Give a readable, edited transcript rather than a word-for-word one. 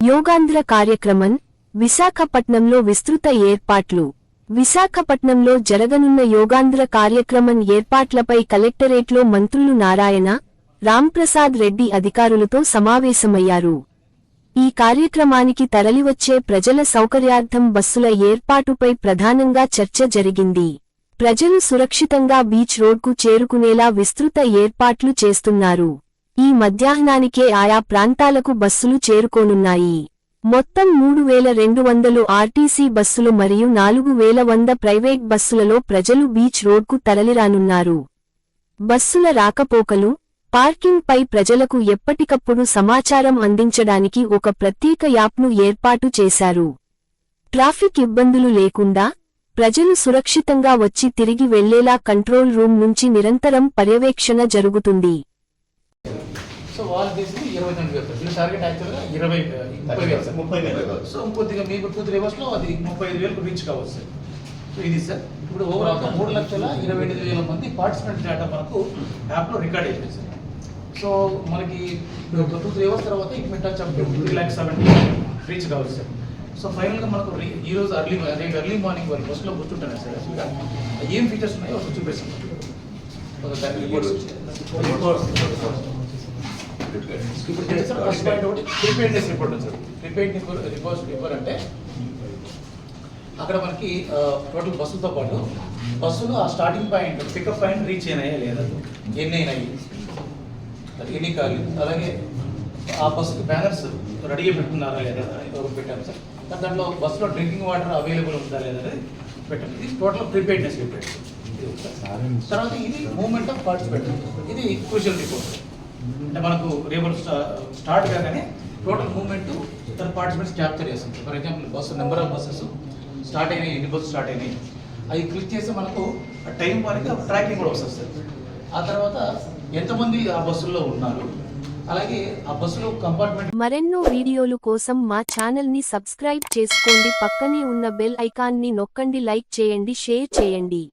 యోగాంధ్ర కార్యక్రమం విశాఖపట్నంలో విస్తృత ఏర్పాట్లు విశాఖపట్నంలో జరగనున్న యోగాంధ్ర కార్యక్రమం ఏర్పాట్లపై కలెక్టరేట్లో మంత్రులు నారాయణ, రాంప్రసాద్ రెడ్డి అధికారులతో సమావేశమయ్యారు. ఈ కార్యక్రమానికి తరలివచ్చే ప్రజల సౌకర్యార్థం బస్సుల ఏర్పాటుపై ప్రధానంగా చర్చ జరిగింది. ప్రజలు సురక్షితంగా బీచ్ రోడ్కు చేరుకునేలా విస్తృత ఏర్పాట్లు చేస్తున్నారు. ఈ మధ్యాహ్నానికే ఆయా ప్రాంతాలకు బస్సులు చేరుకోనున్నాయి. మొత్తం 3200 ఆర్టీసీ బస్సులు మరియు 4100 ప్రైవేట్ బస్సులలో ప్రజలు బీచ్ రోడ్కు తరలిరానున్నారు. బస్సుల రాకపోకలు, పార్కింగ్ పై ప్రజలకు ఎప్పటికప్పుడు సమాచారం అందించడానికి ఒక ప్రత్యేక యాప్ను ఏర్పాటు చేశారు. ట్రాఫిక్ ఇబ్బందులు లేకుండా ప్రజలు సురక్షితంగా వచ్చి తిరిగి వెళ్లేలా కంట్రోల్ రూమ్ నుంచి నిరంతరం పర్యవేక్షణ జరుగుతుంది. సో వాళ్ళు చేసింది 22,000 వీళ్ళ టార్గెట్ యాక్చువల్గా 30,000. సో కొద్దిగా మీకు 2-3 అవర్స్లో అది 35,000కు రీచ్ కావచ్చు సార్. సో ఇది సార్ ఇప్పుడు ఓవరాల్గా 3,28,000 మంది పార్టిసిపెంట్ డేటా మనకు యాప్లో రికార్డ్ అయిపోయింది సార్. సో మనకి 2-3 అవర్స్ తర్వాత ఇట్ మిట్ టచ్ అప్ 3,70,000 రీచ్ కావచ్చు సార్. సో ఫైనల్గా మనకు ఈరోజు ఎర్లీ మార్నింగ్ వాళ్ళు బస్సులో కూర్చుంటున్నారు సార్. యాక్చువల్గా ఏం ఫీచర్స్ ఉన్నాయో ఒకటి చూపిస్తాం. ఇప్పుడు ఫస్ట్ పాయింట్ ఒకటి ప్రిపేర్నెస్ రిపోర్ట్ ఉంది సార్. ప్రిపేర్నెస్ రిపోర్ట్ అంటే అక్కడ మనకి టోటల్ బస్సులతో పాటు బస్సులు ఆ starting point pickup point reach అయినాయా లేదా, ఎన్ని అయినాయి, ఎన్ని కాదు, అలాగే ఆ బస్సుకి బ్యానర్స్ రెడీగా పెట్టుకున్నారా లేదా ఒకటి పెట్టాము సార్. దాంట్లో బస్సులో డ్రింకింగ్ వాటర్ అవైలబుల్ ఉందా లేదా అనేది పెట్టాము. ఇది టోటల్ ప్రిపేర్నెస్ రిపోర్ట్. తర్వాత ఇది మూవ్మెంట్ ఆఫ్ పార్టిసిపెంట్, ఇది క్రూషియల్ రిపోర్ట్. అంటే మనకు రేపు స్టార్ట్ కాగానే టోటల్ మూవ్మెంట్ ఇతర పార్టిసిపెంట్స్ క్యాప్చర్ చేస్తాం. For example bus number of buses start అయినాయి, ఎన్ని బస్సు స్టార్ట్ అయినాయి అది క్లిక్ చేస్తే మనకు టైం వరకు ట్రాకింగ్ కూడా వస్తుంది సార్. ఆ తర్వాత ఎంతమంది ఆ బస్సుల్లో ఉన్నారు, అలాగే ఆ బస్సులో కంపార్ట్మెంట్. మరెన్నో వీడియోలు కోసం మా ఛానల్ ని సబ్స్క్రైబ్ చేసుకోండి. పక్కనే ఉన్న బెల్ ఐకాన్ ని నొక్కండి. లైక్ చేయండి, షేర్ చేయండి.